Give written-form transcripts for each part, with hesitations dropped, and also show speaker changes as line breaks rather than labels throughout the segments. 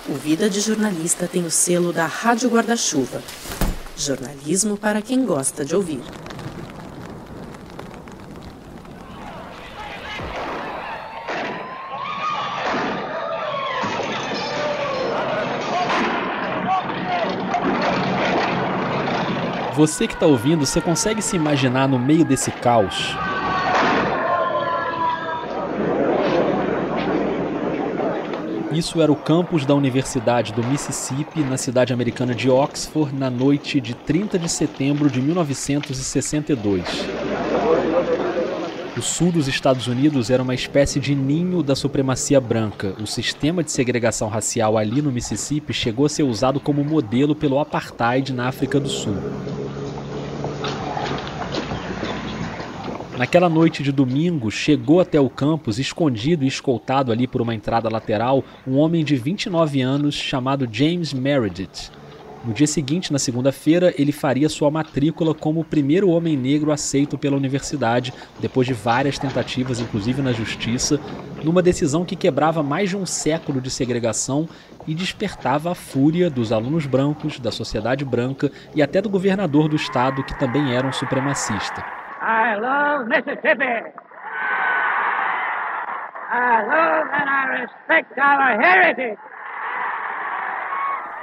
O Vida de Jornalista tem o selo da Rádio Guarda-Chuva. Jornalismo para quem gosta de ouvir.
Você que está ouvindo, você consegue se imaginar no meio desse caos? Isso era o campus da Universidade do Mississippi, na cidade americana de Oxford, na noite de 30 de setembro de 1962. O sul dos Estados Unidos era uma espécie de ninho da supremacia branca. O sistema de segregação racial ali no Mississippi chegou a ser usado como modelo pelo apartheid na África do Sul. Naquela noite de domingo, chegou até o campus, escondido e escoltado ali por uma entrada lateral, um homem de 29 anos chamado James Meredith. No dia seguinte, na segunda-feira, ele faria sua matrícula como o primeiro homem negro aceito pela universidade, depois de várias tentativas, inclusive na justiça, numa decisão que quebrava mais de um século de segregação e despertava a fúria dos alunos brancos, da sociedade branca e até do governador do estado, que também era um supremacista.
I love Mississippi. I love and I respect our heritage.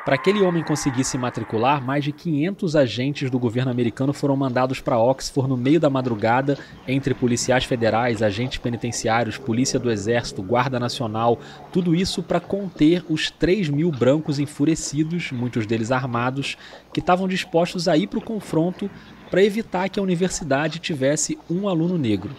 Para aquele homem conseguir se matricular, mais de 500 agentes do governo americano foram mandados para Oxford no meio da madrugada, entre policiais federais, agentes penitenciários, polícia do exército, guarda nacional, tudo isso para conter os 3.000 brancos enfurecidos, muitos deles armados, que estavam dispostos a ir para o confronto para evitar que a universidade tivesse um aluno negro.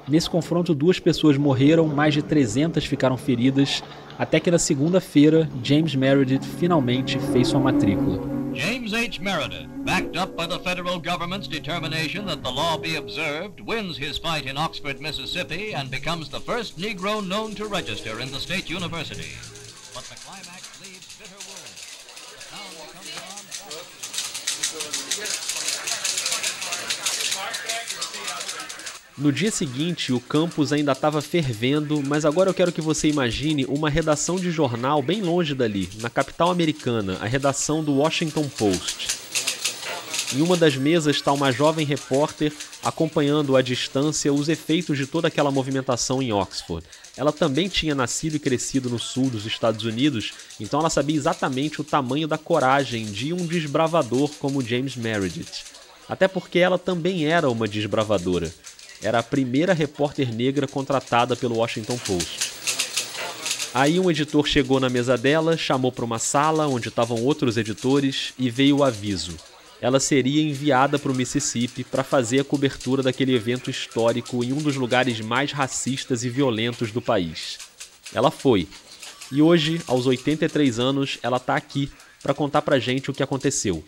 Nesse confronto, 2 pessoas morreram, mais de 300 ficaram feridas, até que na segunda-feira, James Meredith finalmente fez sua matrícula.
James H. Meredith, backed up by the federal government's determination that the law be observed, wins his fight in Oxford, Mississippi, and becomes the first Negro known to register in the state university. But the climax leaves bitter wounds. The town becomes
No dia seguinte, o campus ainda estava fervendo, mas agora eu quero que você imagine uma redação de jornal bem longe dali, na capital americana, a redação do Washington Post. Em uma das mesas está uma jovem repórter acompanhando à distância os efeitos de toda aquela movimentação em Oxford. Ela também tinha nascido e crescido no sul dos Estados Unidos, então ela sabia exatamente o tamanho da coragem de um desbravador como James Meredith. Até porque ela também era uma desbravadora. Era a primeira repórter negra contratada pelo Washington Post. Aí um editor chegou na mesa dela, chamou para uma sala onde estavam outros editores e veio o aviso. Ela seria enviada para o Mississippi para fazer a cobertura daquele evento histórico em um dos lugares mais racistas e violentos do país. Ela foi. E hoje, aos 83 anos, ela está aqui para contar pra gente o que aconteceu.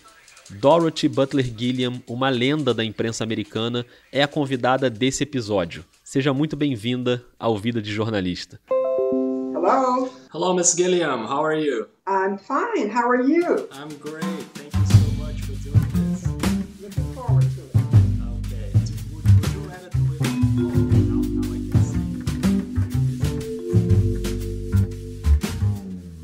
Dorothy Butler Gilliam, uma lenda da imprensa americana, é a convidada desse episódio. Seja muito bem-vinda ao Vida de Jornalista.
Hello.
Hello, Miss Gilliam. How are you?
I'm fine. How are you?
I'm great. Thank you so much for doing this.
Looking forward to it.
Okay. Would you rather do it? Now I can see.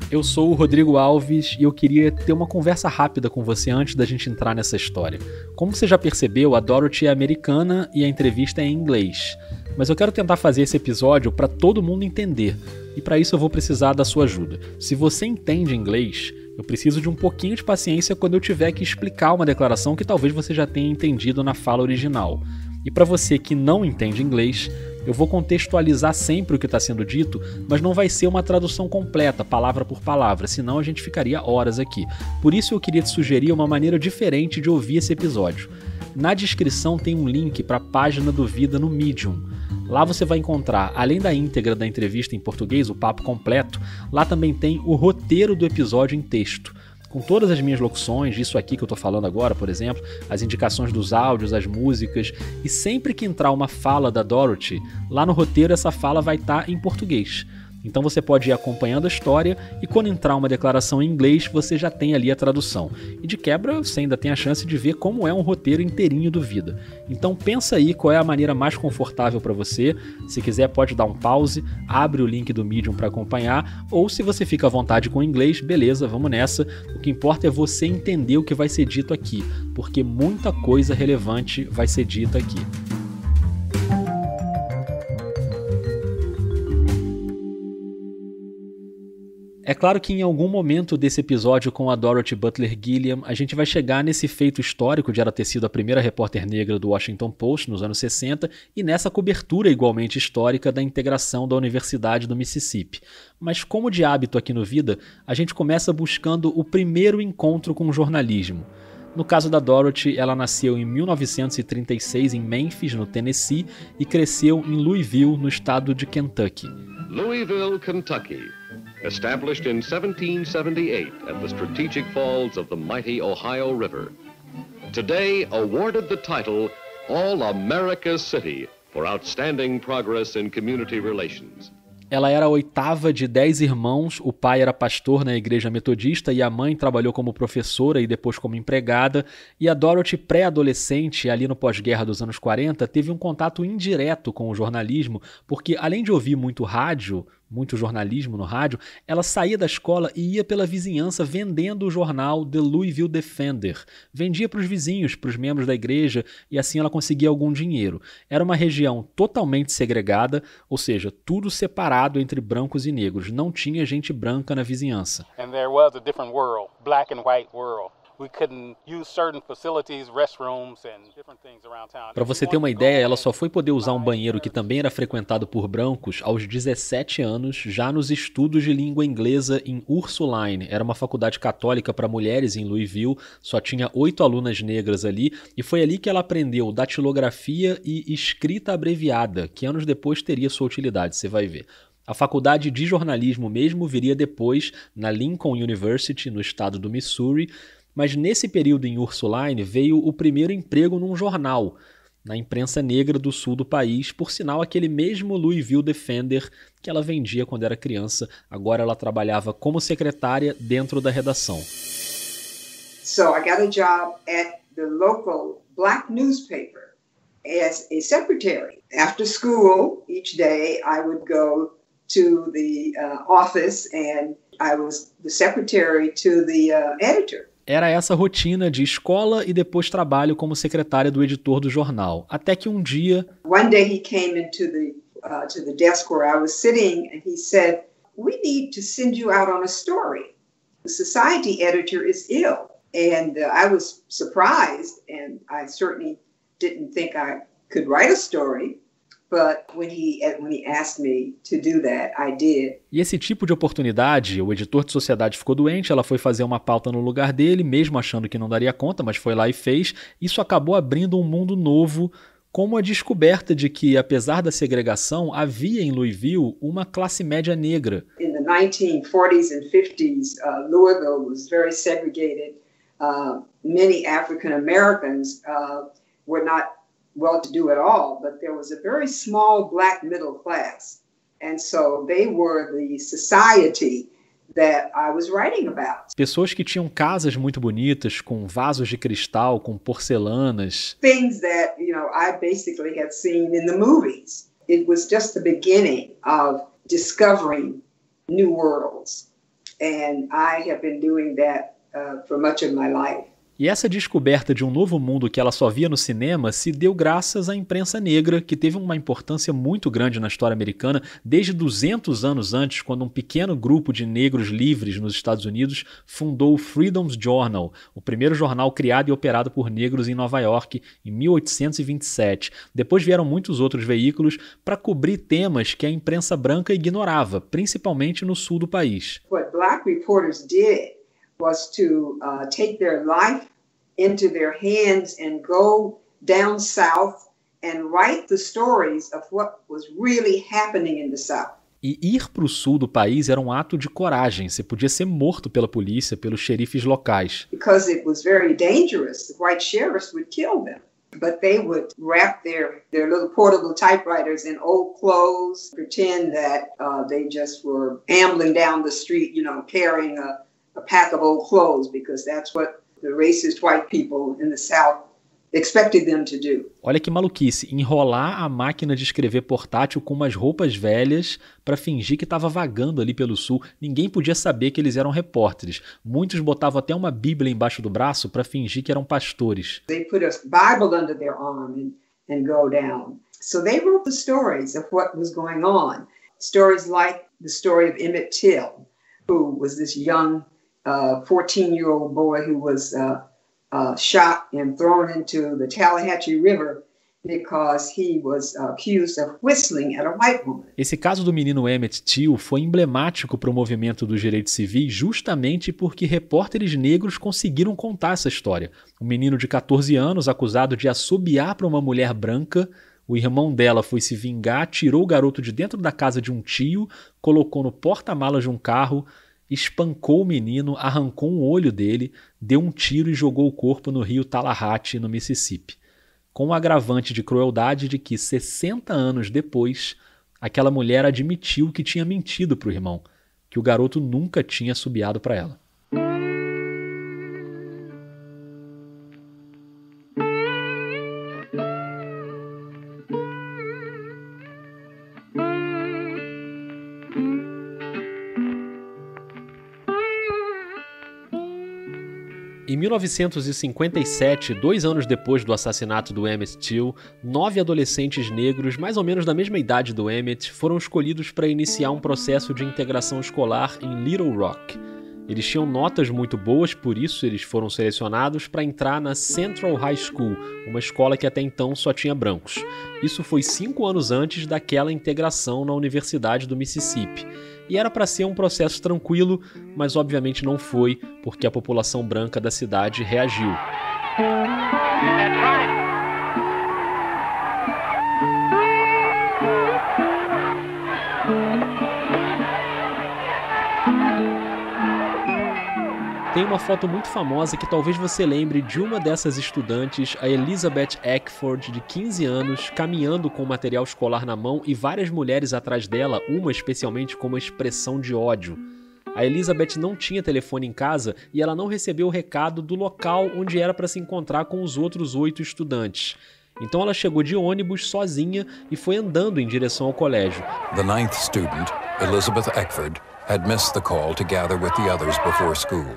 Eu sou o Rodrigo Alves e eu queria ter uma conversa rápida com você antes da gente entrar nessa história. Como você já percebeu, a Dorothy é americana e a entrevista é em inglês. Mas eu quero tentar fazer esse episódio para todo mundo entender. E para isso eu vou precisar da sua ajuda. Se você entende inglês, eu preciso de um pouquinho de paciência quando eu tiver que explicar uma declaração que talvez você já tenha entendido na fala original. E para você que não entende inglês, eu vou contextualizar sempre o que está sendo dito, mas não vai ser uma tradução completa, palavra por palavra, senão a gente ficaria horas aqui. Por isso eu queria te sugerir uma maneira diferente de ouvir esse episódio. Na descrição tem um link para a página do Vida no Medium. Lá você vai encontrar, além da íntegra da entrevista em português, o papo completo, lá também tem o roteiro do episódio em texto, com todas as minhas locuções, isso aqui que eu tô falando agora, por exemplo, as indicações dos áudios, as músicas, e sempre que entrar uma fala da Dorothy, lá no roteiro essa fala vai estar em português. Então você pode ir acompanhando a história e quando entrar uma declaração em inglês, você já tem ali a tradução. E de quebra, você ainda tem a chance de ver como é um roteiro inteirinho do Vida. Então pensa aí qual é a maneira mais confortável para você. Se quiser pode dar um pause, abre o link do Medium para acompanhar, ou se você fica à vontade com o inglês, beleza, vamos nessa. O que importa é você entender o que vai ser dito aqui, porque muita coisa relevante vai ser dita aqui. É claro que em algum momento desse episódio com a Dorothy Butler Gilliam, a gente vai chegar nesse feito histórico de ela ter sido a primeira repórter negra do Washington Post nos anos 60 e nessa cobertura igualmente histórica da integração da Universidade do Mississippi. Mas como de hábito aqui no Vida, a gente começa buscando o primeiro encontro com o jornalismo. No caso da Dorothy, ela nasceu em 1936 em Memphis, no Tennessee, e cresceu em Louisville, no estado de Kentucky.
Louisville, Kentucky. Established in 1778 at the strategic falls of the mighty Ohio River. Today awarded the title All-America City for outstanding progress in community relations.
Ela era a oitava de 10 irmãos, o pai era pastor na igreja metodista e a mãe trabalhou como professora e depois como empregada, e a Dorothy, pré-adolescente, ali no pós-guerra dos anos 40, teve um contato indireto com o jornalismo, porque além de ouvir muito rádio, muito jornalismo no rádio, ela saía da escola e ia pela vizinhança vendendo o jornal The Louisville Defender. Vendia para os vizinhos, para os membros da igreja, e assim ela conseguia algum dinheiro. Era uma região totalmente segregada, ou seja, tudo separado entre brancos e negros. Não tinha gente branca na vizinhança.
And there was a different world, black and white world. We couldn't use certain facilities, restrooms and different things around town.
Para você ter uma ideia, ela só foi poder usar um banheiro que também era frequentado por brancos aos 17 anos, já nos estudos de língua inglesa em Ursuline. Era uma faculdade católica para mulheres em Louisville, só tinha 8 alunas negras ali, e foi ali que ela aprendeu datilografia e escrita abreviada, que anos depois teria sua utilidade, você vai ver. A faculdade de jornalismo mesmo viria depois na Lincoln University, no estado do Missouri, mas nesse período em Ursuline veio o primeiro emprego num jornal, na imprensa negra do sul do país, por sinal aquele mesmo Louisville Defender que ela vendia quando era criança. Agora ela trabalhava como secretária dentro da redação.
So I got a job at the local black newspaper as a secretary. After school, each day I would go to the office and I was the secretary to the editor.
Era essa rotina de escola e depois trabalho como secretária do editor do jornal. Até que um dia...
One day he came into to the desk where I was sitting and he said, "We need to send you out on a story. The society editor is ill." And I was surprised and I certainly didn't think I could write a story. But when he asked me to do that, I did.
E esse tipo de oportunidade, o editor de sociedade ficou doente, ela foi fazer uma pauta no lugar dele, mesmo achando que não daria conta, mas foi lá e fez. Isso acabou abrindo um mundo novo, como a descoberta de que, apesar da segregação, havia em Louisville uma classe média negra.
In the 1940s and 50s, Louisville was very segregated. Many African Americans were not well-to-do at all, but there was a very small black middle class. And so they were the society that I was writing about.
Pessoas que tinham casas muito bonitas, com vasos de cristal, com porcelanas.
Things that, I basically had seen in the movies. It was just the beginning of discovering new worlds. And I have been doing that for much of my life.
E essa descoberta de um novo mundo que ela só via no cinema se deu graças à imprensa negra, que teve uma importância muito grande na história americana desde 200 anos antes, quando um pequeno grupo de negros livres nos Estados Unidos fundou o Freedom's Journal, o primeiro jornal criado e operado por negros em Nova York em 1827. Depois vieram muitos outros veículos para cobrir temas que a imprensa branca ignorava, principalmente no sul do país.
What black reporters did was to take their life into their hands and go down south and write the stories of what was really happening in the south.
E ir para o sul do país era um ato de coragem. Você podia ser morto pela polícia, pelos xerifes locais.
Because it was very dangerous. The white sheriffs would kill them. But they would wrap their little portable typewriters in old clothes, pretend that they just were ambling down the street, carrying a pack of old clothes, because that's what the racist white people in the South expected them to do.
Olha que maluquice, enrolar a máquina de escrever portátil com umas roupas velhas para fingir que estava vagando ali pelo sul. Ninguém podia saber que eles eram repórteres. Muitos botavam até uma Bíblia embaixo do braço para fingir que eram pastores.
They put a Bible under their arm and go down. So they wrote the stories of what was going on. Stories like the story of Emmett Till, who was this young 14-year-old boy who was shot and thrown into the Tallahatchie River because he was accused of whistling at a white woman.
Esse caso do menino Emmett Till foi emblemático para o movimento dos direitos civis justamente porque repórteres negros conseguiram contar essa história. Um menino de 14 anos acusado de assobiar para uma mulher branca, o irmão dela foi se vingar, tirou o garoto de dentro da casa de um tio, colocou no porta-malas de um carro, espancou o menino, arrancou um olho dele, deu um tiro e jogou o corpo no rio Tallahatchie, no Mississippi. Com o agravante de crueldade de que, 60 anos depois, aquela mulher admitiu que tinha mentido para o irmão, que o garoto nunca tinha assobiado para ela. Em 1957, 2 anos depois do assassinato do Emmett Till, 9 adolescentes negros, mais ou menos da mesma idade do Emmett, foram escolhidos para iniciar um processo de integração escolar em Little Rock. Eles tinham notas muito boas, por isso eles foram selecionados para entrar na Central High School, uma escola que até então só tinha brancos. Isso foi 5 anos antes daquela integração na Universidade do Mississippi. E era para ser um processo tranquilo, mas obviamente não foi, porque a população branca da cidade reagiu. Tem uma foto muito famosa que talvez você lembre de uma dessas estudantes, a Elizabeth Eckford, de 15 anos, caminhando com material escolar na mão e várias mulheres atrás dela, uma especialmente com uma expressão de ódio. A Elizabeth não tinha telefone em casa e ela não recebeu o recado do local onde era para se encontrar com os outros 8 estudantes. Então ela chegou de ônibus sozinha e foi andando em direção ao colégio.
The 9th student, Elizabeth Eckford, had missed the call to gather with the others before school.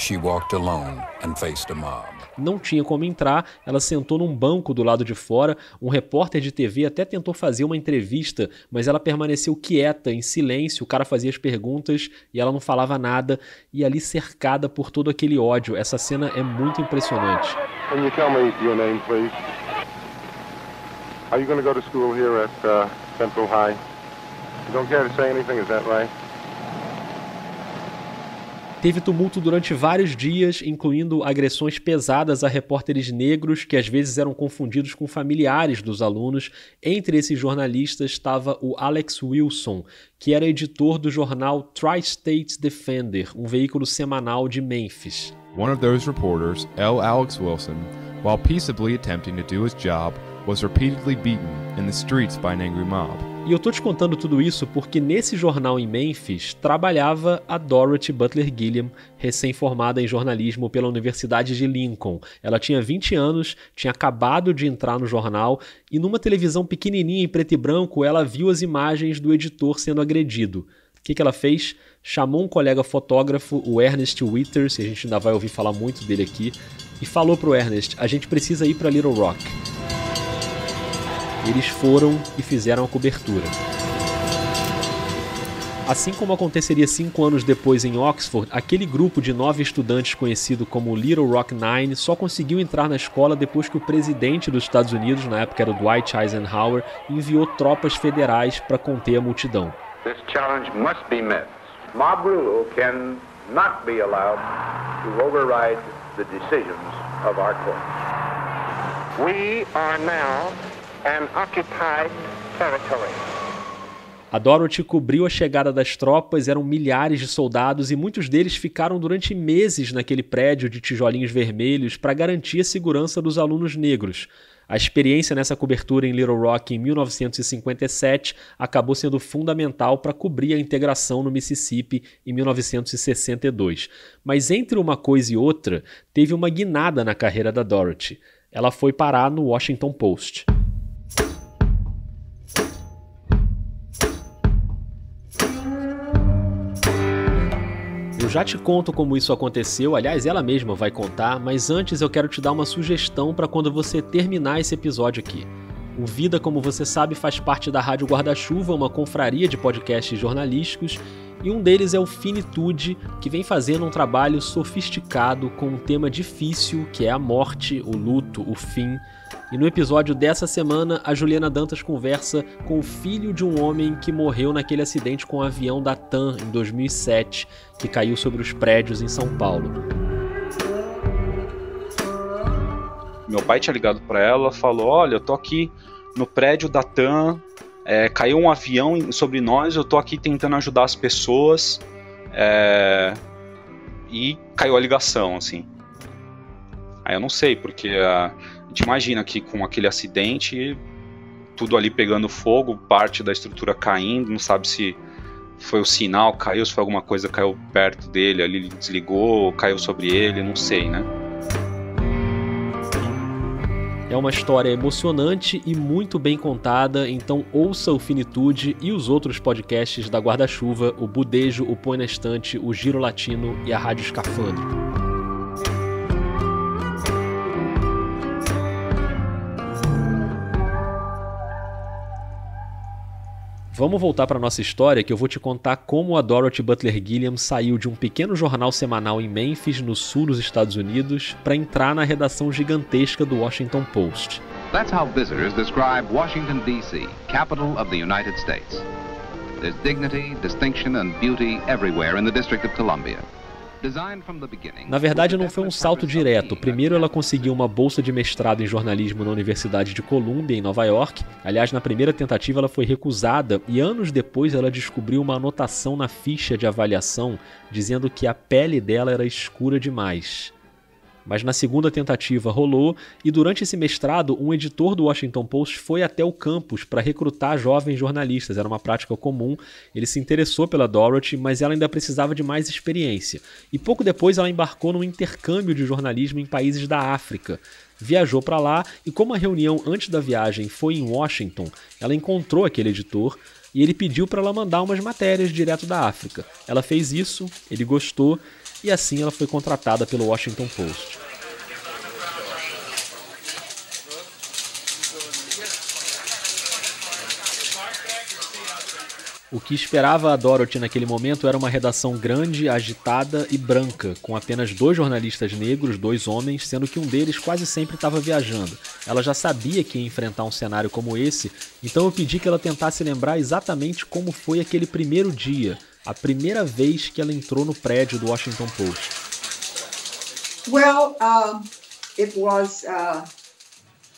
She walked alone and faced a mob.
Não tinha como entrar, ela sentou num banco do lado de fora, um repórter de TV até tentou fazer uma entrevista, mas ela permaneceu quieta, em silêncio, o cara fazia as perguntas e ela não falava nada, e ali cercada por todo aquele ódio. Essa cena é muito impressionante.
Can you tell me your name, please? Are you going to go to school here at Central High? You don't care to say anything, is that right?
Teve tumulto durante vários dias, incluindo agressões pesadas a repórteres negros que às vezes eram confundidos com familiares dos alunos. Entre esses jornalistas estava o Alex Wilson, que era editor do jornal Tri-State Defender, um veículo semanal de Memphis.
One of those reporters, L. Alex Wilson, while peaceably attempting to do his job, was repeatedly beaten in the streets by an angry mob.
E eu tô te contando tudo isso porque nesse jornal em Memphis trabalhava a Dorothy Butler Gilliam, recém-formada em jornalismo pela Universidade de Lincoln. Ela tinha 20 anos, tinha acabado de entrar no jornal e numa televisão pequenininha em preto e branco ela viu as imagens do editor sendo agredido. O que ela fez? Chamou um colega fotógrafo, o Ernest Withers, e a gente ainda vai ouvir falar muito dele aqui, e falou pro Ernest: a gente precisa ir para Little Rock. Eles foram e fizeram a cobertura. Assim como aconteceria 5 anos depois em Oxford, aquele grupo de 9 estudantes conhecido como Little Rock Nine só conseguiu entrar na escola depois que o presidente dos Estados Unidos, na época era o Dwight Eisenhower, enviou tropas federais para conter a multidão.
This challenge must be met. Mob rule can not be allowed to override the decisions of our courts. We are now an occupied territory.
A Dorothy cobriu a chegada das tropas, eram milhares de soldados e muitos deles ficaram durante meses naquele prédio de tijolinhos vermelhos para garantir a segurança dos alunos negros. A experiência nessa cobertura em Little Rock em 1957 acabou sendo fundamental para cobrir a integração no Mississippi em 1962. Mas entre uma coisa e outra, teve uma guinada na carreira da Dorothy. Ela foi parar no Washington Post. Eu já te conto como isso aconteceu, aliás, ela mesma vai contar, mas antes eu quero te dar uma sugestão para quando você terminar esse episódio aqui. O Vida, como você sabe, faz parte da Rádio Guarda-Chuva, uma confraria de podcasts jornalísticos, e um deles é o Finitude, que vem fazendo um trabalho sofisticado com um tema difícil, que é a morte, o luto, o fim. E no episódio dessa semana, a Juliana Dantas conversa com o filho de um homem que morreu naquele acidente com o avião da TAM em 2007, que caiu sobre os prédios em São Paulo.
Meu pai tinha ligado para ela, falou, olha, eu tô aqui no prédio da TAM, caiu um avião sobre nós, eu tô aqui tentando ajudar as pessoas, e caiu a ligação, assim. Aí eu não sei, porque a gente imagina que com aquele acidente, tudo ali pegando fogo, parte da estrutura caindo, não sabe se foi o sinal, caiu, se foi alguma coisa, caiu perto dele, ali ele desligou, caiu sobre ele, não sei, né?
É uma história emocionante e muito bem contada, então ouça o Finitude e os outros podcasts da Guarda-Chuva, o Budejo, o Põe na Estante, o Giro Latino e a Rádio Escafandro. Vamos voltar para a nossa história, que eu vou te contar como a Dorothy Butler Gilliam saiu de um pequeno jornal semanal em Memphis, no sul dos Estados Unidos, para entrar na redação gigantesca do Washington Post.
That's how visitors describe Washington, D.C., capital of the United States. There's dignity, distinction and beauty everywhere in the District of Columbia.
Na verdade, não foi um salto direto. Primeiro, ela conseguiu uma bolsa de mestrado em jornalismo na Universidade de Columbia, em Nova York. Aliás, na primeira tentativa ela foi recusada e anos depois ela descobriu uma anotação na ficha de avaliação dizendo que a pele dela era escura demais. Mas na segunda tentativa rolou e durante esse mestrado um editor do Washington Post foi até o campus para recrutar jovens jornalistas, era uma prática comum. Ele se interessou pela Dorothy, mas ela ainda precisava de mais experiência. E pouco depois ela embarcou num intercâmbio de jornalismo em países da África. Viajou para lá e como a reunião antes da viagem foi em Washington, ela encontrou aquele editor e ele pediu para ela mandar umas matérias direto da África. Ela fez isso, ele gostou e assim ela foi contratada pelo Washington Post. O que esperava a Dorothy naquele momento era uma redação grande, agitada e branca, com apenas 2 jornalistas negros, 2 homens, sendo que um deles quase sempre estava viajando. Ela já sabia que ia enfrentar um cenário como esse, então eu pedi que ela tentasse lembrar exatamente como foi aquele primeiro dia, a primeira vez que ela entrou no prédio do Washington Post.
Well, it was a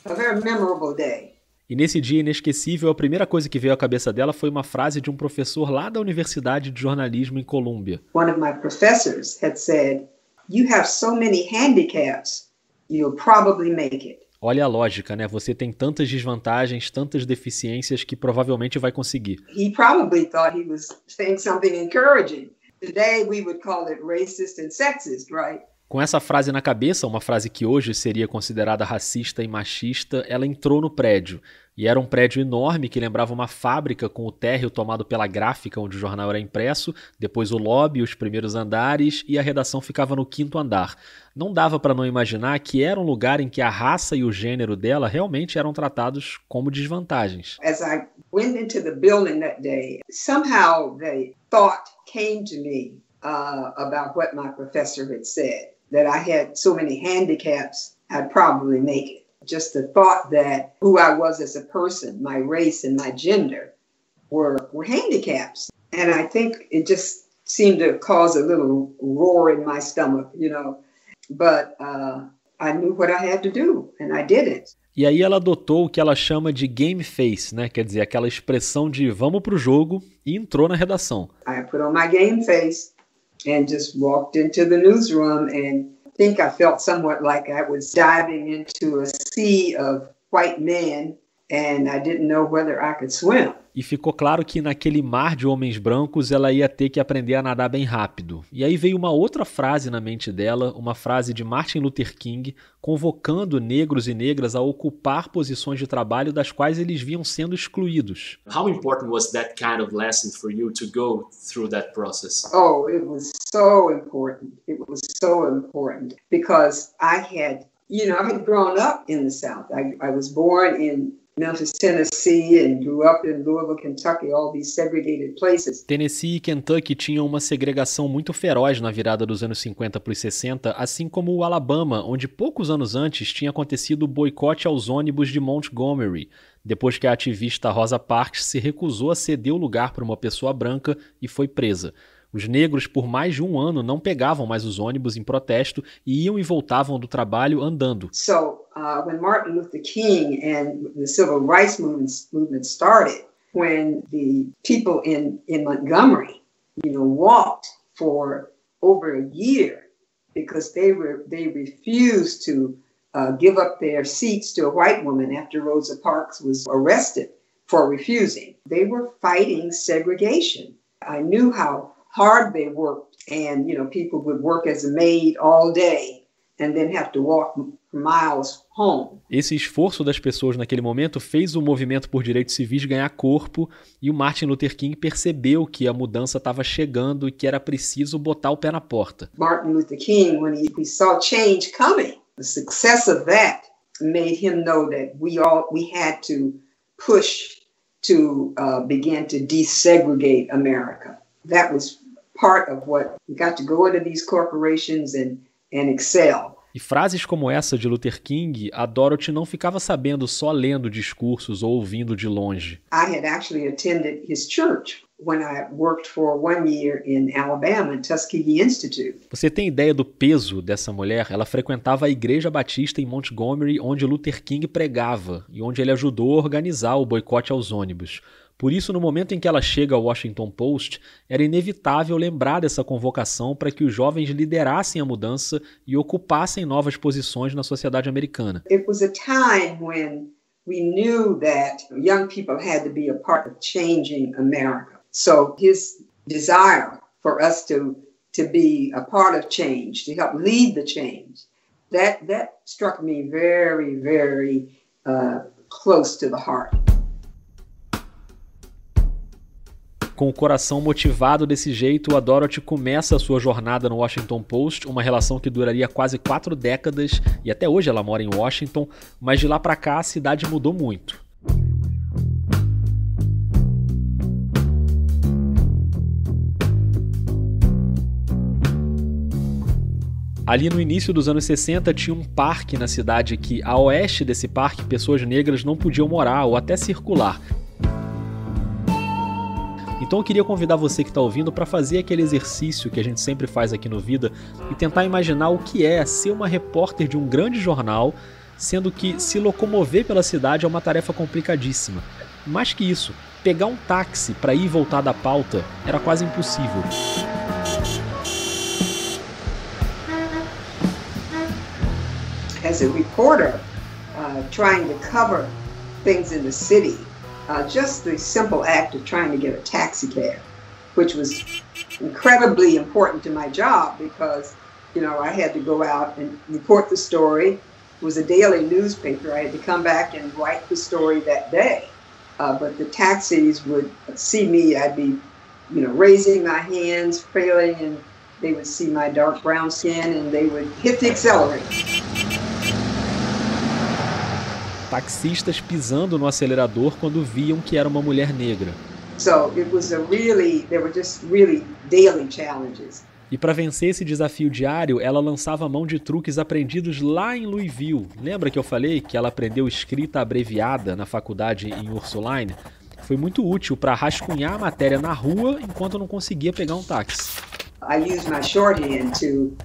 very memorable day.
E nesse dia inesquecível, a primeira coisa que veio à cabeça dela foi uma frase de um professor lá da Universidade de Jornalismo em Colômbia.
One of my professors had said, "You have so many handicaps, you'll probably make it."
Olha a lógica, né? Você tem tantas desvantagens, tantas deficiências que provavelmente vai conseguir.
He probably thought he was saying something encouraging. Today we would call it racist and sexist, right?
Com essa frase na cabeça, uma frase que hoje seria considerada racista e machista, ela entrou no prédio. E era um prédio enorme que lembrava uma fábrica com o térreo tomado pela gráfica onde o jornal era impresso, depois o lobby, os primeiros andares e a redação ficava no 5º andar. Não dava para não imaginar que era um lugar em que a raça e o gênero dela realmente eram tratados como desvantagens.
As I went into the building that day, somehow the thought came to me about what my professor had said. That I had so many handicaps, I'd probably make it. Just the thought that who I was as a person, my race and my gender, were handicaps. And I think it just seemed to cause a little roar in my stomach, you know. But I knew what I had to do, and I did it.
E aí ela adotou o que ela chama de game face, né? Quer dizer, aquela expressão de vamos pro jogo, e entrou na redação.
I put on my game face and just walked into the newsroom, and I think I felt somewhat like I was diving into a sea of white men and I didn't know whether I could swim.
E ficou claro que naquele mar de homens brancos ela ia ter que aprender a nadar bem rápido. E aí veio uma outra frase na mente dela, uma frase de Martin Luther King, convocando negros e negras a ocupar posições de trabalho das quais eles vinham sendo excluídos.
How important was that kind of lesson for you to go through that process?
Oh, it was so important. It was so important because I had grown up in the South. I was born in Memphis, Tennessee, and grew up in Louisville, Kentucky, all these segregated places.
Tennessee e Kentucky tinham uma segregação muito feroz na virada dos anos 50 para os 60, assim como o Alabama, onde poucos anos antes tinha acontecido o boicote aos ônibus de Montgomery, depois que a ativista Rosa Parks se recusou a ceder o lugar para uma pessoa branca e foi presa. Os negros, por mais de um ano, não pegavam mais os ônibus em protesto e iam e voltavam do trabalho andando.
So, when Martin Luther King and the civil rights movement started, when the people in Montgomery, walked for over a year because they refused to give up their seats to a white woman after Rosa Parks was arrested for refusing. They were fighting segregation. I knew how hard they worked, and people would work as a maid all day and then have to walk miles home.
Esse esforço das pessoas naquele momento fez o movimento por direitos civis ganhar corpo, e o Martin Luther King percebeu que a mudança estava chegando e que era preciso botar o pé na porta.
Martin Luther King, when he saw change coming, the success of that made him know that we had to push to begin to desegregate America. That was part of what we got to go into these corporations and excel.
E frases como essa de Luther King, a Dorothy não ficava sabendo só lendo discursos ou ouvindo de longe.
I had actually attended his church when I worked for 1 year in Alabama, at Tuskegee Institute.
Você tem ideia do peso dessa mulher? Ela frequentava a Igreja Batista em Montgomery, onde Luther King pregava e onde ele ajudou a organizar o boicote aos ônibus. Por isso, no momento em que ela chega ao Washington Post, era inevitável lembrar dessa convocação para que os jovens liderassem a mudança e ocupassem novas posições na sociedade americana.
It was a time when we knew that young people had to be a part of changing America. So his desire for us to be a part of change, to help lead the change, that struck me very, very close to the heart.
Com o coração motivado desse jeito, a Dorothy começa a sua jornada no Washington Post, uma relação que duraria quase 4 décadas, e até hoje ela mora em Washington, mas de lá pra cá a cidade mudou muito. Ali no início dos anos 60 tinha um parque na cidade que, a oeste desse parque, pessoas negras não podiam morar ou até circular. Então eu queria convidar você que está ouvindo para fazer aquele exercício que a gente sempre faz aqui no Vida e tentar imaginar o que é ser uma repórter de um grande jornal, sendo que se locomover pela cidade é uma tarefa complicadíssima. Mais que isso, pegar um táxi para ir e voltar da pauta era quase impossível.
As a reporter, trying to cover things in the city, just the simple act of trying to get a taxi cab, which was incredibly important to my job because, I had to go out and report the story. It was a daily newspaper. I had to come back and write the story that day. But the taxis would see me. I'd be, raising my hands, failing, and they would see my dark brown skin and they would hit the accelerator.
Taxistas pisando no acelerador quando viam que era uma mulher negra.
So it was there were just really daily challenges.
E para vencer esse desafio diário, ela lançava mão de truques aprendidos lá em Louisville. Lembra que eu falei que ela aprendeu escrita abreviada na faculdade em Ursuline? Foi muito útil para rascunhar a matéria na rua enquanto não conseguia pegar um táxi.
I used my shorthand to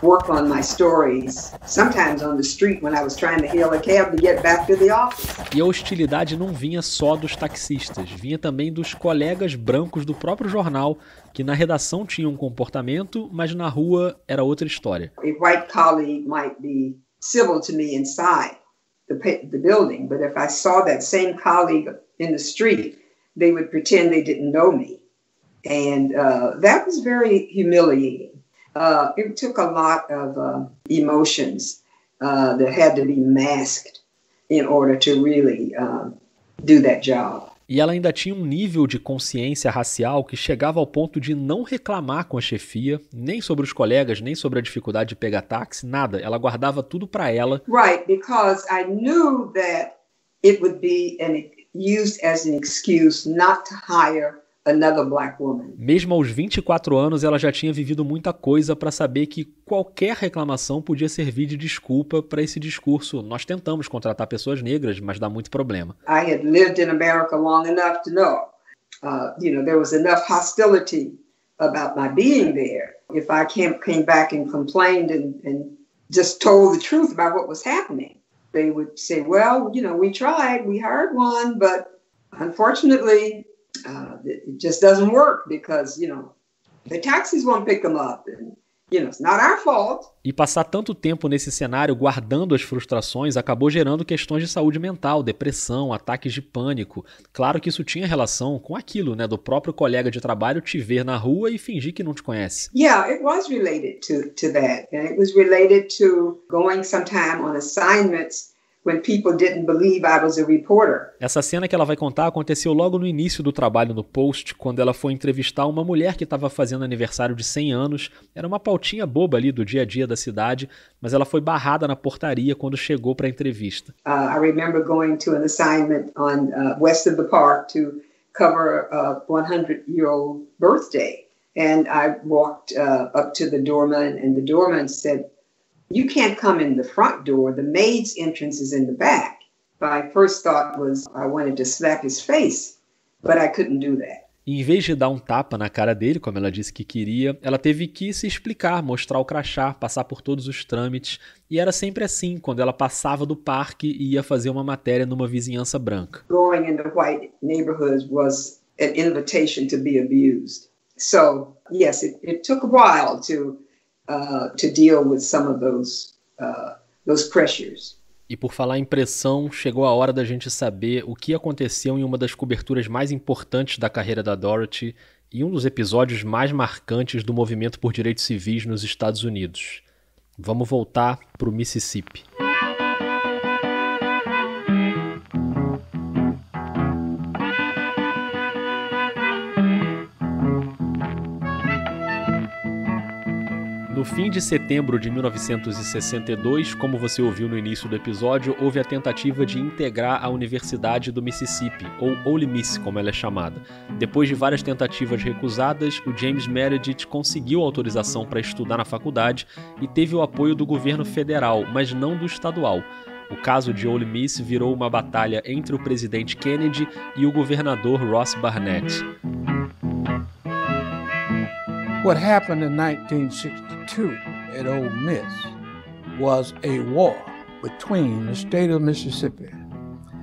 work on my stories, sometimes on the street when I was trying to hail a cab to get back to the office.
E a hostilidade não vinha só dos taxistas, vinha também dos colegas brancos do próprio jornal, que na redação tinham um comportamento, mas na rua era outra história.
A white colleague might be civil to me inside the building, but if I saw that same colleague in the street, they would pretend they didn't know me. And that was very humiliating. It took a lot of emotions that had to be masked in order to really do that job.
E ela ainda tinha um nível de consciência racial que chegava ao ponto de não reclamar com a chefia, nem sobre os colegas, nem sobre a dificuldade de pegar táxi, nada. Ela guardava tudo para ela.
Right, because I knew that it would be used as an excuse not to hire another black woman.
Mesmo aos 24 anos, ela já tinha vivido muita coisa para saber que qualquer reclamação podia servir de desculpa para esse discurso. Nós tentamos contratar pessoas negras, mas dá muito problema.
I had lived in America long enough to know, there was enough hostility about my being there. If I came back and complained and just told the truth about what was happening, they would say, well, we tried, we hired one, but unfortunately, it just doesn't work because, the taxis won't pick them up and, it's not our fault.
E passar tanto tempo nesse cenário guardando as frustrações acabou gerando questões de saúde mental, depressão, ataques de pânico. Claro que isso tinha relação com aquilo, do próprio colega de trabalho te ver na rua e fingir que não te conhece.
Yeah, it was related to that. And it was related to going sometime on assignments when people didn't believe I was a reporter.
Essa cena que ela vai contar aconteceu logo no início do trabalho no Post, quando ela foi entrevistar uma mulher que estava fazendo aniversário de 100 anos. Era uma pautinha boba ali do dia a dia da cidade, mas ela foi barrada na portaria quando chegou para a entrevista.
I remember going to an assignment on west of the park to cover a 100-year-old birthday. And I walked up to the doorman, and the doorman said, "You can't come in the front door. The maid's entrance is in the back." My first thought was I wanted to slap his face, but I couldn't do that.
E em vez de dar um tapa na cara dele, como ela disse que queria, ela teve que se explicar, mostrar o crachá, passar por todos os trâmites. E era sempre assim, quando ela passava do parque e ia fazer uma matéria numa vizinhança branca.
Going into white neighborhoods was an invitation to be abused. So, yes, it took a while to deal with some of those pressures.
E por falar em pressão, chegou a hora da gente saber o que aconteceu em uma das coberturas mais importantes da carreira da Dorothy e um dos episódios mais marcantes do movimento por direitos civis nos Estados Unidos. Vamos voltar para o Mississippi. No fim de setembro de 1962, como você ouviu no início do episódio, houve a tentativa de integrar a Universidade do Mississippi, ou Ole Miss, como ela é chamada. Depois de várias tentativas recusadas, o James Meredith conseguiu autorização para estudar na faculdade e teve o apoio do governo federal, mas não do estadual. O caso de Ole Miss virou uma batalha entre o presidente Kennedy e o governador Ross Barnett.
What happened in 1962 at Ole Miss was a war between the state of Mississippi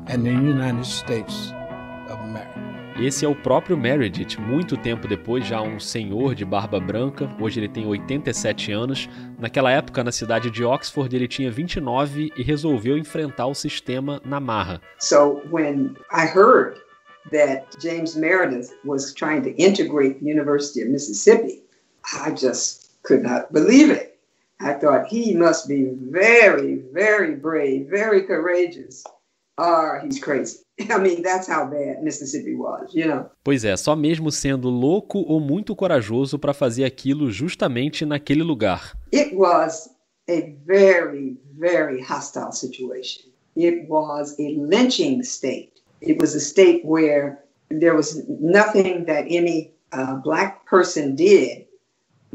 and the United States of America.
Esse é o próprio Meredith, muito tempo depois, já um senhor de barba branca. Hoje ele tem 87 anos. Naquela época, na cidade de Oxford, ele tinha 29 e resolveu enfrentar o sistema na marra.
So when I heard that James Meredith was trying to integrate the University of Mississippi, I just could not believe it. I thought he must be very, very brave, very courageous, or he's crazy. I mean, that's how bad Mississippi was,
Pois é, só mesmo sendo louco ou muito corajoso para fazer aquilo justamente naquele lugar.
It was a very, very hostile situation. It was a lynching state. It was a state where there was nothing that any black person did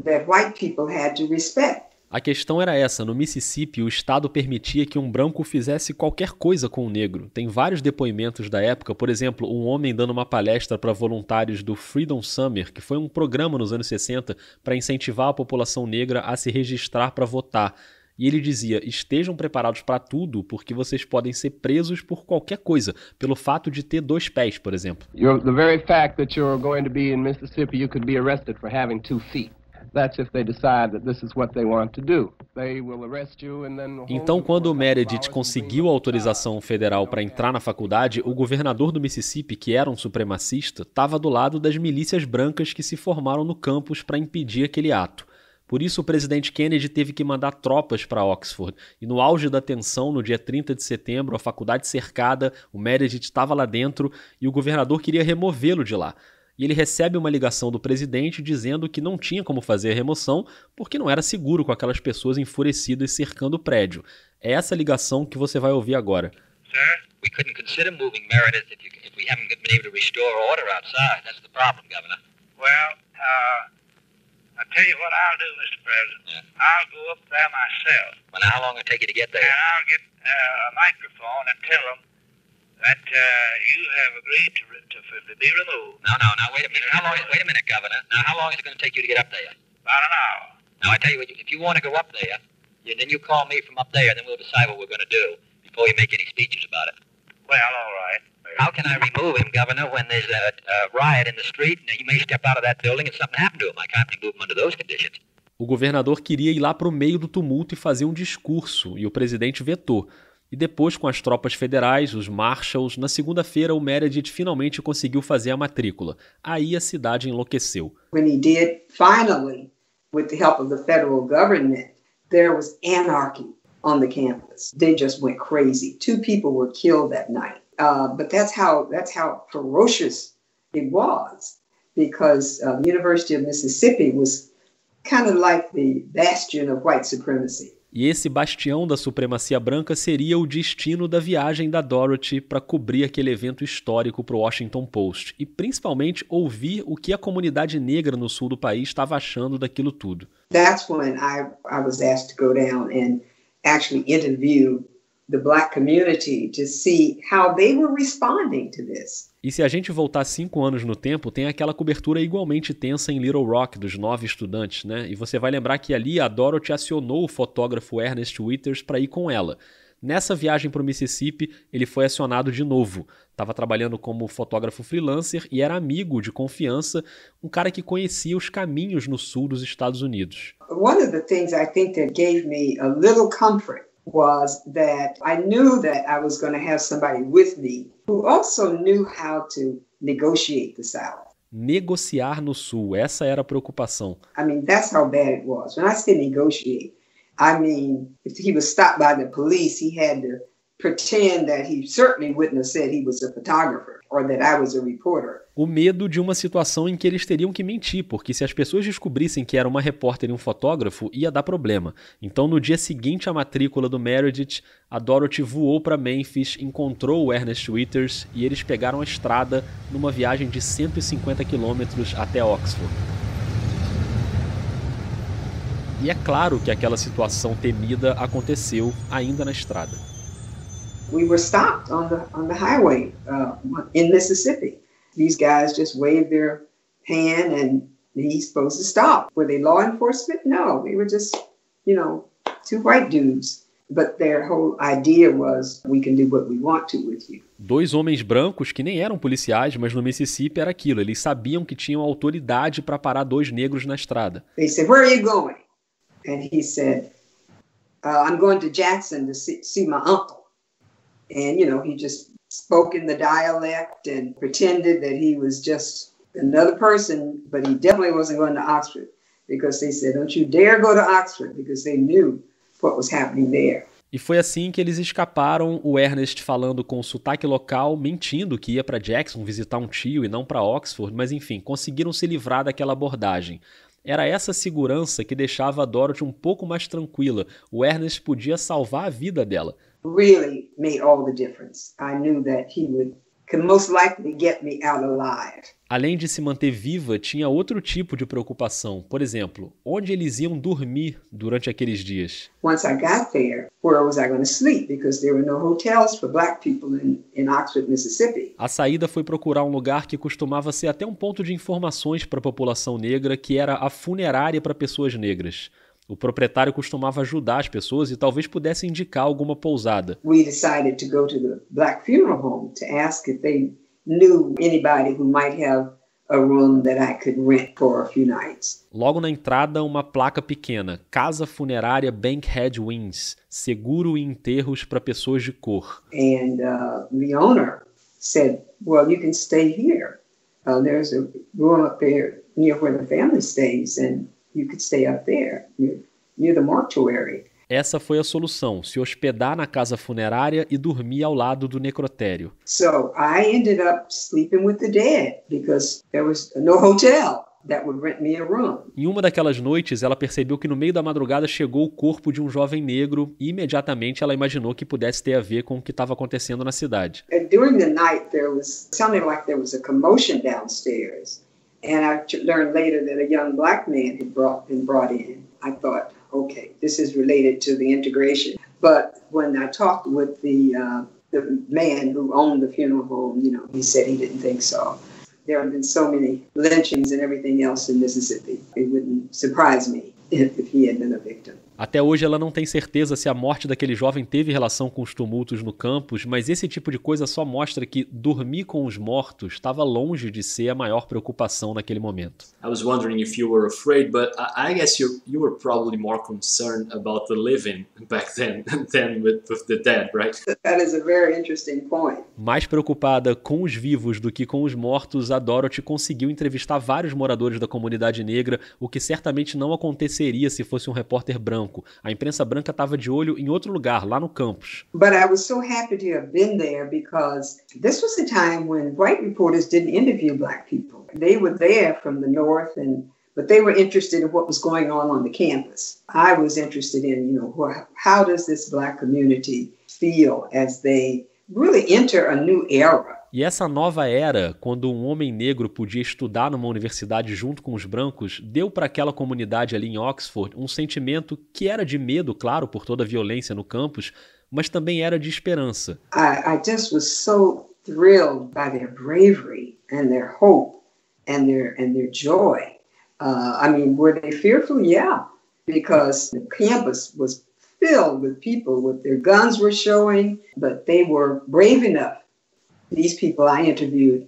that white people had to respect.
A questão era essa: no Mississippi, o estado permitia que um branco fizesse qualquer coisa com um negro. Tem vários depoimentos da época, por exemplo, um homem dando uma palestra para voluntários do Freedom Summer, que foi um programa nos anos 60 para incentivar a população negra a se registrar para votar. E ele dizia: estejam preparados para tudo, porque vocês podem ser presos por qualquer coisa, pelo fato de ter 2 pés, por exemplo.
The very fact that you're going to be in Mississippi, you could be arrested for having 2 feet. That's if they decide that this is what they want to do. They will arrest you and then...
Então, quando o Meredith conseguiu a autorização federal para entrar na faculdade, o governador do Mississippi, que era um supremacista, estava do lado das milícias brancas que se formaram no campus para impedir aquele ato. Por isso, o presidente Kennedy teve que mandar tropas para Oxford. E no auge da tensão, no dia 30 de setembro, a faculdade cercada, o Meredith estava lá dentro e o governador queria removê-lo de lá. E ele recebe uma ligação do presidente dizendo que não tinha como fazer a remoção porque não era seguro com aquelas pessoas enfurecidas cercando o prédio. É essa ligação que você vai ouvir agora.
Sir, we couldn't consider moving Meredith if we haven't been able to restore order outside. That's the problem, Governor.
Well, I'll tell you what I'll do, Mr. President. Yeah. I'll go up there myself.
Well, now how long will it take you to get there?
And I'll get a microphone and tell them that you have agreed to be removed.
No, wait a minute. Wait a minute, Governor. Now, how long is it going to take you to get up there?
About an hour.
Now, I tell you what, if you want to go up there, then you call me from up there, and then we'll decide what we're going to do before you make any speeches about it.
Well, all right.
How can I remove him, Governor, when there's a riot in the street, and he may step out of that building and something happen to him? I can't remove him under those conditions.
O governador queria ir lá para o meio do tumulto e fazer um discurso, e o presidente vetou. E depois, com as tropas federais, os Marshals, na segunda-feira o Meredith finalmente conseguiu fazer a matrícula. Aí a cidade enlouqueceu.
When he did, finally, with the help of the federal government, there was anarchy on the campus. They just went crazy. 2 people were killed that night. But that's how ferocious it was, because the University of Mississippi was kind of like the bastion of white supremacy.
E esse bastião da supremacia branca seria o destino da viagem da Dorothy para cobrir aquele evento histórico para o Washington Post e principalmente ouvir o que a comunidade negra no sul do país estava achando daquilo tudo.
That's when I was asked to go down and actually interview the black community to see how they were responding to this.
E se a gente voltar 5 anos no tempo, tem aquela cobertura igualmente tensa em Little Rock dos 9 estudantes, né? E você vai lembrar que ali a Dorothy acionou o fotógrafo Ernest Withers para ir com ela. Nessa viagem para o Mississippi, ele foi acionado de novo. Estava trabalhando como fotógrafo freelancer e era amigo de confiança, um cara que conhecia os caminhos no sul dos Estados Unidos.
One of the things I think that gave me a little comfort was that I knew that I was going to have somebody with me who also knew how to negotiate the South.
Negociar no Sul, essa era a preocupação.
I mean, that's how bad it was. When I say negotiate, I mean, if he was stopped by the police, he had to pretend that he certainly wouldn't have said he was a photographer or that I was a reporter.
O medo de uma situação em que eles teriam que mentir, porque se as pessoas descobrissem que era uma repórter e um fotógrafo, ia dar problema. Então, no dia seguinte à matrícula do Meredith, a Dorothy voou para Memphis, encontrou o Ernest Withers e eles pegaram a estrada numa viagem de 150 quilômetros até Oxford. E é claro que aquela situação temida aconteceu ainda na estrada.
We were stopped on the highway in Mississippi. These guys just waved their hand and he's supposed to stop. Were they law enforcement? No, they were just, 2 white dudes. But their whole idea was, we can do what we want to with you.
2 homens brancos que nem eram policiais, mas no Mississippi era aquilo. Eles sabiam que tinham autoridade para parar 2 negros na estrada.
They said, where are you going? And he said, I'm going to Jackson to see my uncle. And, he just spoke in the dialect and pretended that he was just another person, but he definitely wasn't going to Oxford because they said, don't you dare go to Oxford, because they knew what was happening there.
E foi assim que eles escaparam, o Ernest falando com sotaque local, mentindo que ia para Jackson visitar um tio e não para Oxford, mas enfim, conseguiram se livrar daquela abordagem. Era essa segurança que deixava a Dorothy um pouco mais tranquila. O Ernest podia salvar a vida dela.
Really made all the difference. I knew that he would could most likely get me out alive.
Além de se manter viva, tinha outro tipo de preocupação. Por exemplo, onde eles iam dormir durante aqueles dias.
Once I got there, where was I going to sleep? Because there were no hotels for black people in Oxford, Mississippi.
A saída foi procurar um lugar que costumava ser até um ponto de informações para a população negra, que era a funerária para pessoas negras. O proprietário costumava ajudar as pessoas e talvez pudesse indicar alguma pousada.
We decided to go to the black funeral home to ask if they knew anybody who might have a room that I could rent for a few nights.
Logo na entrada, uma placa pequena: Casa Funerária Bankhead Wings, seguro e enterros para pessoas de cor.
And the owner said, well, you can stay here. There's a room up there near where the family stays, and you could stay up there, near the mortuary.
Essa foi a solução, se hospedar na casa funerária e dormir ao lado do necrotério.
So I ended up sleeping with the dead because there was no hotel that would rent me a room.
Em uma daquelas noites, ela percebeu que no meio da madrugada chegou o corpo de um jovem negro e imediatamente ela imaginou que pudesse ter a ver com o que estava acontecendo na cidade.
And during the night sounded like there was a commotion downstairs. And I learned later that a young black man had been brought in. I thought, okay, this is related to the integration. But when I talked with the man who owned the funeral home, he said he didn't think so. There have been so many lynchings and everything else in Mississippi. It wouldn't surprise me if he had been a victim.
Até hoje ela não tem certeza se a morte daquele jovem teve relação com os tumultos no campus, mas esse tipo de coisa só mostra que dormir com os mortos estava longe de ser a maior preocupação naquele momento.
I was wondering if you were afraid, but I guess you were probably more concerned about the living back then than with the dead, right?
That is a very interesting point.
Mais preocupada com os vivos do que com os mortos, a Dorothy conseguiu entrevistar vários moradores da comunidade negra, o que certamente não aconteceria se fosse um repórter branco. A imprensa branca estava de olho em outro lugar, lá no campus.
But I was so happy to have been there because this was a time when white reporters didn't interview black people. They were there from the north, but they were interested in what was going on the campus. I was interested in, how does this black community feel as they really enter a new era?
E essa nova era, quando um homem negro podia estudar numa universidade junto com os brancos, deu para aquela comunidade ali em Oxford um sentimento que era de medo, claro, por toda a violência no campus, mas também era de esperança.
I just was so thrilled by their bravery and their hope and their joy. Were they fearful? Yeah, because the campus was filled with people with their guns were showing, but they were brave enough. These people I interviewed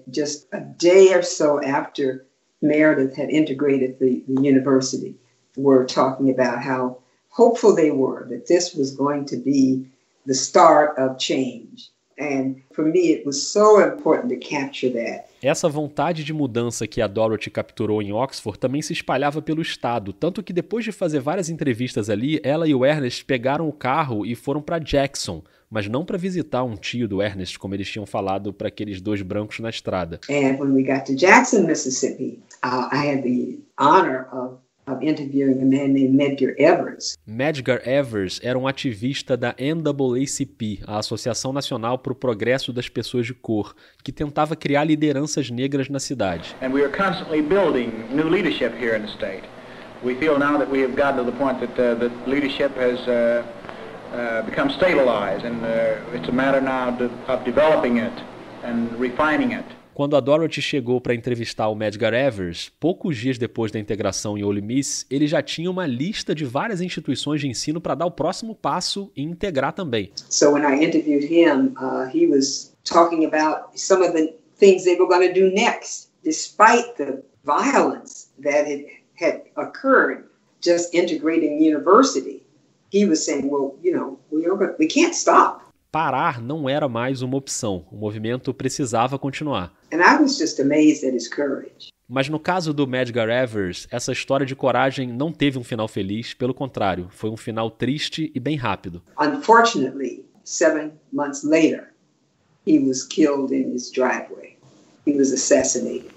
just a day or so after Meredith had integrated the university were talking about how hopeful they were that this was going to be the start of change. And for me, it was so important to capture that.
Essa vontade de mudança que a Dorothy capturou em Oxford também se espalhava pelo estado, tanto que depois de fazer várias entrevistas ali, ela e o Ernest pegaram o carro e foram para Jackson, mas não para visitar um tio do Ernest, como eles tinham falado para aqueles dois brancos na estrada.
And when we got to Jackson, Mississippi, I had the honor of interviewing a man named Medgar Evers.
Medgar Evers era um ativista da NAACP, a Associação Nacional para o Progresso das Pessoas de Cor, que tentava criar lideranças negras na cidade.
And we are constantly building new leadership here in the state. We feel now that we have gotten to the point that the leadership has become stabilized, and it's a matter now of developing it and refining it.
Quando a Dorothy chegou para entrevistar o Medgar Evers, poucos dias depois da integração em Ole Miss, ele já tinha uma lista de várias instituições de ensino para dar o próximo passo e integrar também.
So when I interviewed him, he was talking about some of the things they were going to do next, despite the violence that had occurred just integrating the university. He was saying, well, we can't stop.
Parar não era mais uma opção. O movimento precisava continuar.
And I was just amazed at his courage.
Mas no caso do Medgar Evers, essa história de coragem não teve um final feliz, pelo contrário, foi um final triste e bem rápido.
Unfortunately, 7 months later, he was killed in his driveway. He was assassinated.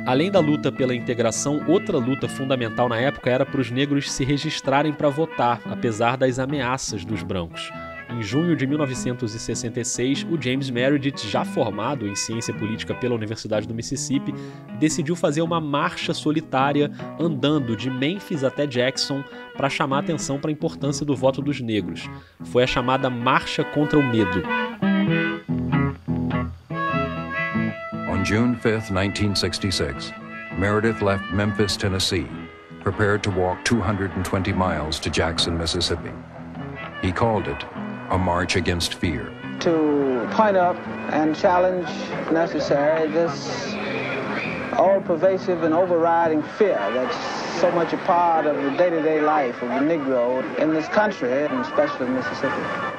A Além da luta pela integração, outra luta fundamental na época era para os negros se registrarem para votar, apesar das ameaças dos brancos. Em junho de 1966, o James Meredith, já formado em ciência política pela Universidade do Mississippi, decidiu fazer uma marcha solitária andando de Memphis até Jackson para chamar atenção para a importância do voto dos negros. Foi a chamada Marcha contra o Medo.
On June 5, 1966, Meredith left Memphis, Tennessee, prepared to walk 220 miles to Jackson, Mississippi. He called it a march against fear.
To point up and challenge, if necessary, this all-pervasive and overriding fear that's so much a part of the day-to-day life of the Negro in this country, and especially Mississippi.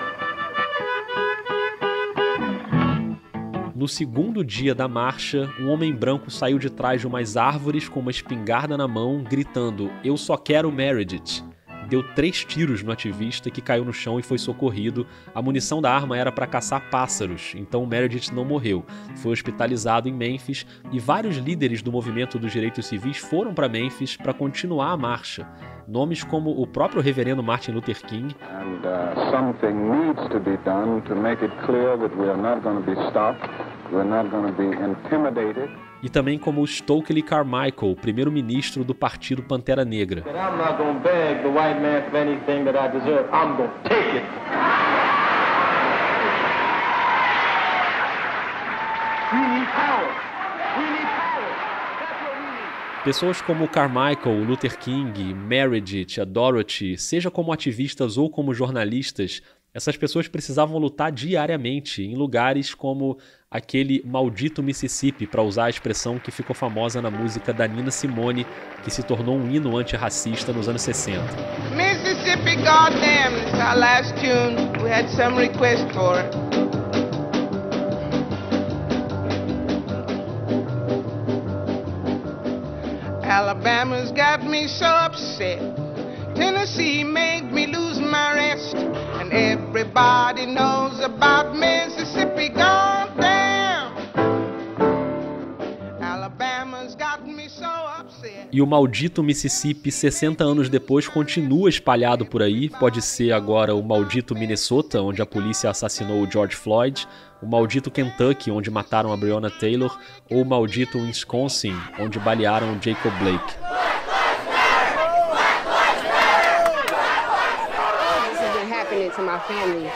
No segundo dia da marcha, um homem branco saiu de trás de umas árvores com uma espingarda na mão, gritando: "Eu só quero Meredith." Deu 3 tiros no ativista, que caiu no chão e foi socorrido. A munição da arma era para caçar pássaros, então Meredith não morreu. Foi hospitalizado em Memphis e vários líderes do movimento dos direitos civis foram para Memphis para continuar a marcha. Nomes como o próprio reverendo Martin Luther King.
Something needs to be done to make it clear that we are not going to be stopped, we're not going to be intimidated.
E também como o Stokely Carmichael, primeiro-ministro do Partido Pantera Negra.
I'm not going to beg the white man for anything that I deserve. I'm going to take it. We need power. We need power. That's what we need.
Pessoas como Carmichael, Luther King, Meredith, a Dorothy, seja como ativistas ou como jornalistas, essas pessoas precisavam lutar diariamente em lugares como aquele maldito Mississippi, para usar a expressão que ficou famosa na música da Nina Simone, que se tornou um hino antirracista nos anos 60.
Mississippi, goddamn, it's our last tune. We had some request for it. Alabama's got me so upset. Tennessee made me lose my rest. And everybody knows about Mississippi, goddamn. Alabama's got me so upset.
E o maldito Mississippi, 60 anos depois, continua espalhado por aí. Pode ser agora o maldito Minnesota, onde a polícia assassinou o George Floyd, o maldito Kentucky, onde mataram a Breonna Taylor, ou o maldito Wisconsin, onde balearam o Jacob Blake.
To my family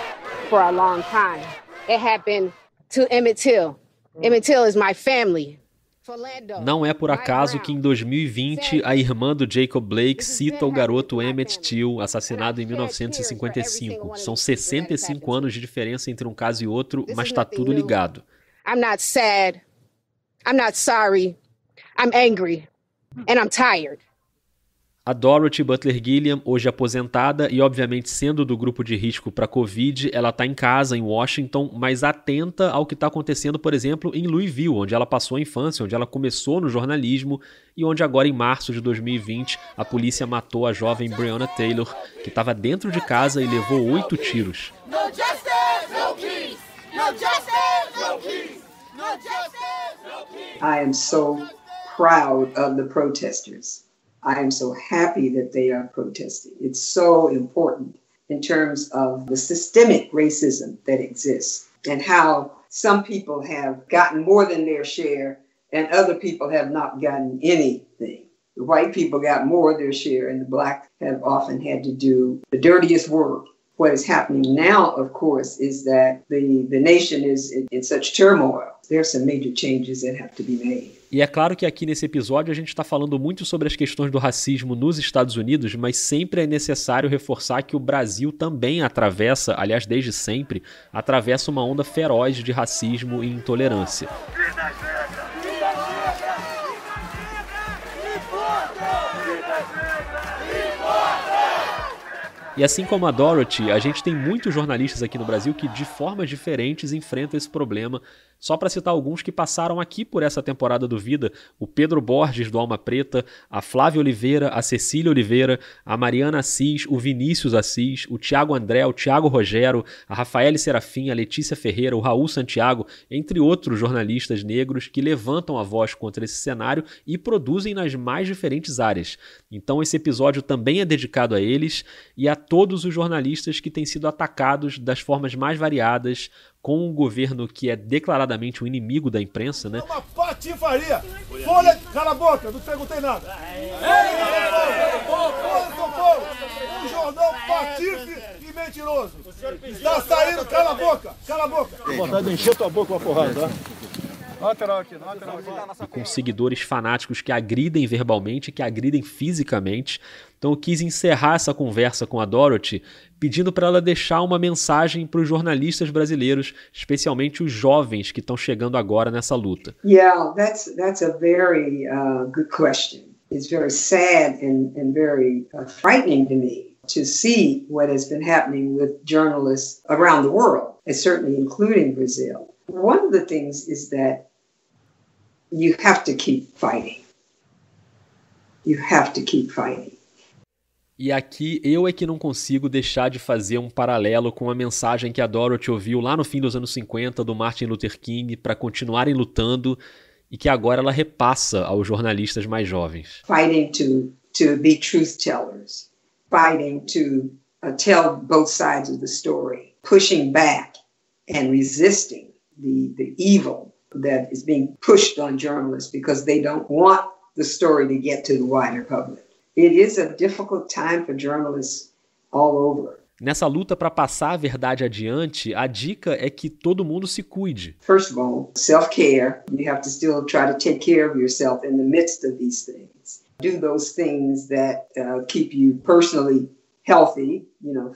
for a long time. It happened to Emmett Till. Emmett Till is my family.
Não é por acaso que em 2020 a irmã do Jacob Blake cita o garoto Emmett Till, assassinado em 1955. São 65 anos de diferença entre um caso e outro, mas tá tudo ligado.
I'm not sad. I'm not sorry. I'm angry. And I'm tired.
A Dorothy Butler Gilliam, hoje aposentada e obviamente sendo do grupo de risco para a Covid, ela está em casa em Washington, mas atenta ao que está acontecendo, por exemplo, em Louisville, onde ela passou a infância, onde ela começou no jornalismo e onde agora, em março de 2020, a polícia matou a jovem Breonna Taylor, que estava dentro de casa e levou 8 tiros.
No justice, no peace. No justice, no peace. No justice, no peace.
I am so proud of the protesters. I am so happy that they are protesting. It's so important in terms of the systemic racism that exists and how some people have gotten more than their share and other people have not gotten anything. The white people got more of their share and the black have often had to do the dirtiest work. What is happening now, of course, is that the nation is in such turmoil. There are some major changes that have to be made.
E é claro que aqui nesse episódio a gente está falando muito sobre as questões do racismo nos Estados Unidos, mas sempre é necessário reforçar que o Brasil também atravessa, aliás, desde sempre, atravessa uma onda feroz de racismo e intolerância. E assim como a Dorothy, a gente tem muitos jornalistas aqui no Brasil que de formas diferentes enfrentam esse problema, Só para citar alguns que passaram aqui por essa temporada do Vida: o Pedro Borges, do Alma Preta, a Flávia Oliveira, a Cecília Oliveira, a Mariana Assis, o Vinícius Assis, o Tiago André, o Tiago Rogero, a Rafaele Serafim, a Letícia Ferreira, o Raul Santiago, entre outros jornalistas negros que levantam a voz contra esse cenário e produzem nas mais diferentes áreas. Então esse episódio também é dedicado a eles e a todos os jornalistas que têm sido atacados das formas mais variadas, com um governo que é declaradamente um inimigo da imprensa, né?
Uma patifaria! Folha, cala a boca, não perguntei nada! Folha São Paulo! Um jornal patife e mentiroso! Está saindo, cala a boca! Cala a boca! Vou vontade de encher tua boca com uma porrada, tá? Lateral aqui.
E com seguidores fanáticos que agridem verbalmente, que agridem fisicamente. Então eu quis encerrar essa conversa com a Dorothy pedindo para ela deixar uma mensagem para os jornalistas brasileiros, especialmente os jovens que estão chegando agora nessa luta.
Yeah, that's a very good question. It's very sad and very frightening to me to see what has been happening with journalists around the world, and certainly including Brazil. One of the things is that you have to keep fighting. You have to keep fighting.
E aqui eu é que não consigo deixar de fazer um paralelo com a mensagem que a Dorothy ouviu lá no fim dos anos 50 do Martin Luther King para continuarem lutando e que agora ela repassa aos jornalistas mais jovens.
Fighting to be truth tellers. Fighting to tell both sides of the story. Pushing back and resisting the evil that is being pushed on journalists because they don't want the story to get to the wider public. It is a difficult time for journalists all over.
Nessa luta para passar a verdade adiante, a dica é que todo mundo se cuide.
First of all, self-care. You have to still try to take care of yourself in the midst of these things. Do those things that keep you personally healthy,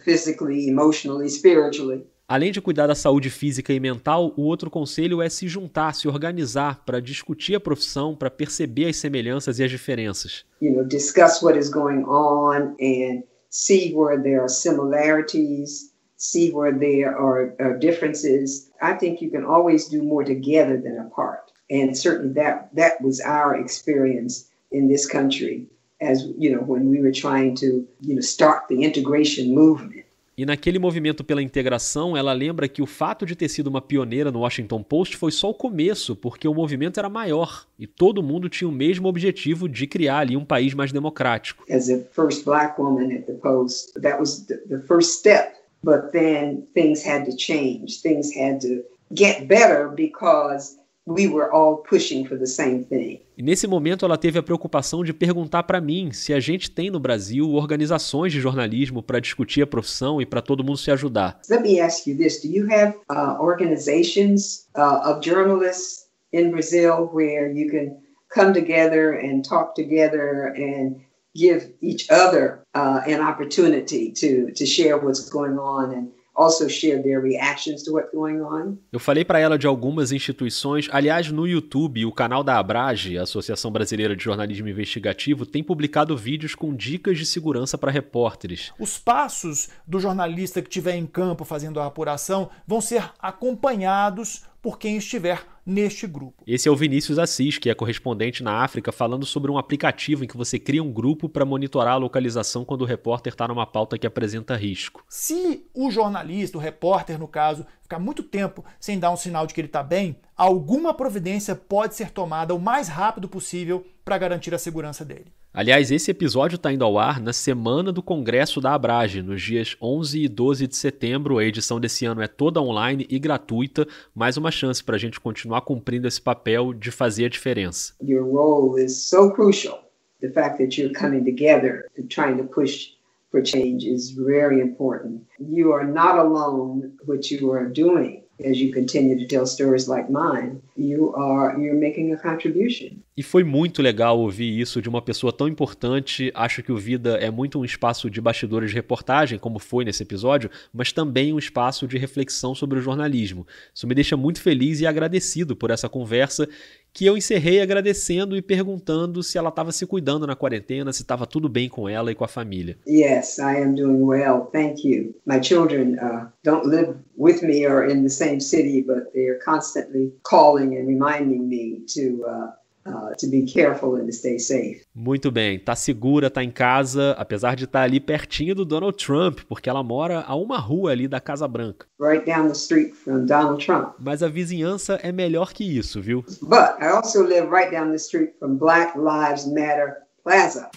physically, emotionally, spiritually.
Além de cuidar da saúde física e mental, o outro conselho é se juntar, se organizar para discutir a profissão, para perceber as semelhanças e as diferenças.
Discuss what is going on and see where there are similarities, see where there are differences. I think you can always do more together than apart. And certainly that was our experience in this country as, when we were trying to, start the integration movement.
E naquele movimento pela integração, ela lembra que o fato de ter sido uma pioneira no Washington Post foi só o começo, porque o movimento era maior e todo mundo tinha o mesmo objetivo de criar ali um país mais democrático.
As a first black woman at the Post, that was the first step, but then things had to change. Things had to get better because we were all pushing for the same thing.
E nesse momento ela teve a preocupação de perguntar para mim se a gente tem no Brasil organizações de jornalismo para discutir a profissão e para todo mundo se ajudar.
Let me ask you this, do you have organizations of journalists in Brazil where you can come together and talk together and give each other an opportunity to share what's going on and also share their reactions to what's going on?
Eu falei para ela de algumas instituições. Aliás, no YouTube, o canal da Abrage, a Associação Brasileira de Jornalismo Investigativo, tem publicado vídeos com dicas de segurança para repórteres.
Os passos do jornalista que estiver em campo fazendo a apuração vão ser acompanhados por quem estiver neste grupo.
Esse é o Vinícius Assis, que é correspondente na África, falando sobre um aplicativo em que você cria um grupo para monitorar a localização quando o repórter está numa pauta que apresenta risco.
Se o jornalista, o repórter no caso, ficar muito tempo sem dar um sinal de que ele está bem, alguma providência pode ser tomada o mais rápido possível para garantir a segurança dele.
Aliás, esse episódio está indo ao ar na semana do Congresso da Abrage, nos dias 11 e 12 de setembro. A edição desse ano é toda online e gratuita, mais uma chance para a gente continuar cumprindo esse papel de fazer a diferença.
Your role is so crucial. The fact that you're coming together and trying to push for change is very important. You are not alone what you are doing. As you continue to tell stories like mine, you're making a contribution.
E foi muito legal ouvir isso de uma pessoa tão importante. Acho que o Vida é muito um espaço de bastidores de reportagem, como foi nesse episódio, mas também um espaço de reflexão sobre o jornalismo. Isso me deixa muito feliz e agradecido por essa conversa, que eu encerrei agradecendo e perguntando se ela estava se cuidando na quarentena, se estava tudo bem com ela e com a família.
Yes, I am doing well, thank you. My children don't live with me or in the same city, but they are constantly calling and reminding me to be careful and to stay safe.
Muito bem, tá segura, tá em casa, apesar de estar ali pertinho do Donald Trump, porque ela mora a uma rua ali da Casa Branca.
Right down the street from Donald Trump.
Mas a vizinhança é melhor que isso, viu?
But I also live right down the street from Black Lives Matter Plaza.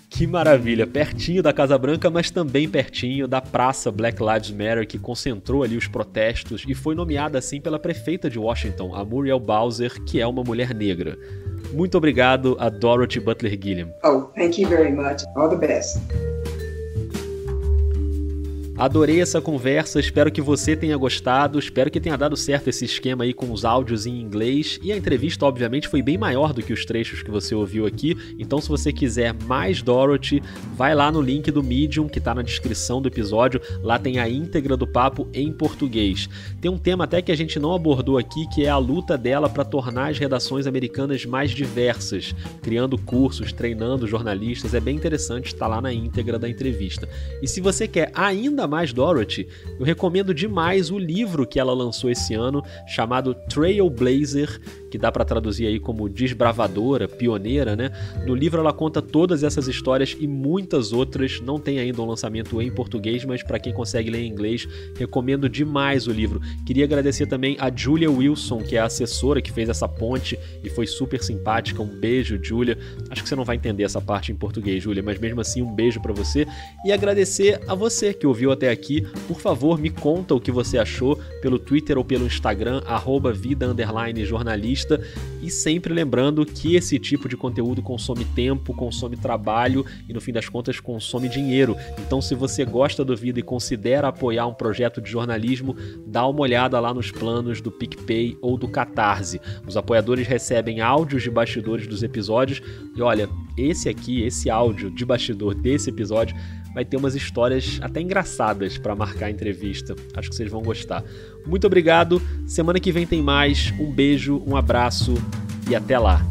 Que maravilha, pertinho da Casa Branca, mas também pertinho da Praça Black Lives Matter, que concentrou ali os protestos e foi nomeada assim pela prefeita de Washington, a Muriel Bowser, que é uma mulher negra. Muito obrigado a Dorothy Butler Gilliam.
Oh, thank you very much. All the best.
Adorei essa conversa, espero que você tenha gostado, espero que tenha dado certo esse esquema aí com os áudios em inglês, e a entrevista obviamente foi bem maior do que os trechos que você ouviu aqui, então se você quiser mais Dorothy, vai lá no link do Medium que tá na descrição do episódio, lá tem a íntegra do papo em português. Tem um tema até que a gente não abordou aqui, que é a luta dela para tornar as redações americanas mais diversas, criando cursos, treinando jornalistas, é bem interessante, tá lá na íntegra da entrevista. E se você quer ainda mais Dorothy, eu recomendo demais o livro que ela lançou esse ano, chamado Trailblazer, que dá para traduzir aí como desbravadora, pioneira, né? No livro ela conta todas essas histórias e muitas outras, não tem ainda um lançamento em português, mas para quem consegue ler em inglês, recomendo demais o livro. Queria agradecer também a Julia Wilson, que é a assessora que fez essa ponte e foi super simpática, um beijo, Julia. Acho que você não vai entender essa parte em português, Julia, mas mesmo assim um beijo para você, e agradecer a você que ouviu até aqui. Por favor, me conta o que você achou pelo Twitter ou pelo Instagram, @vida_jornalista, e sempre lembrando que esse tipo de conteúdo consome tempo, consome trabalho e no fim das contas consome dinheiro. Então se você gosta do Vida e considera apoiar um projeto de jornalismo, dá uma olhada lá nos planos do PicPay ou do Catarse. Os apoiadores recebem áudios de bastidores dos episódios e olha, esse áudio de bastidor desse episódio vai ter umas histórias até engraçadas para marcar a entrevista. Acho que vocês vão gostar. Muito obrigado. Semana que vem tem mais. Um beijo, um abraço e até lá.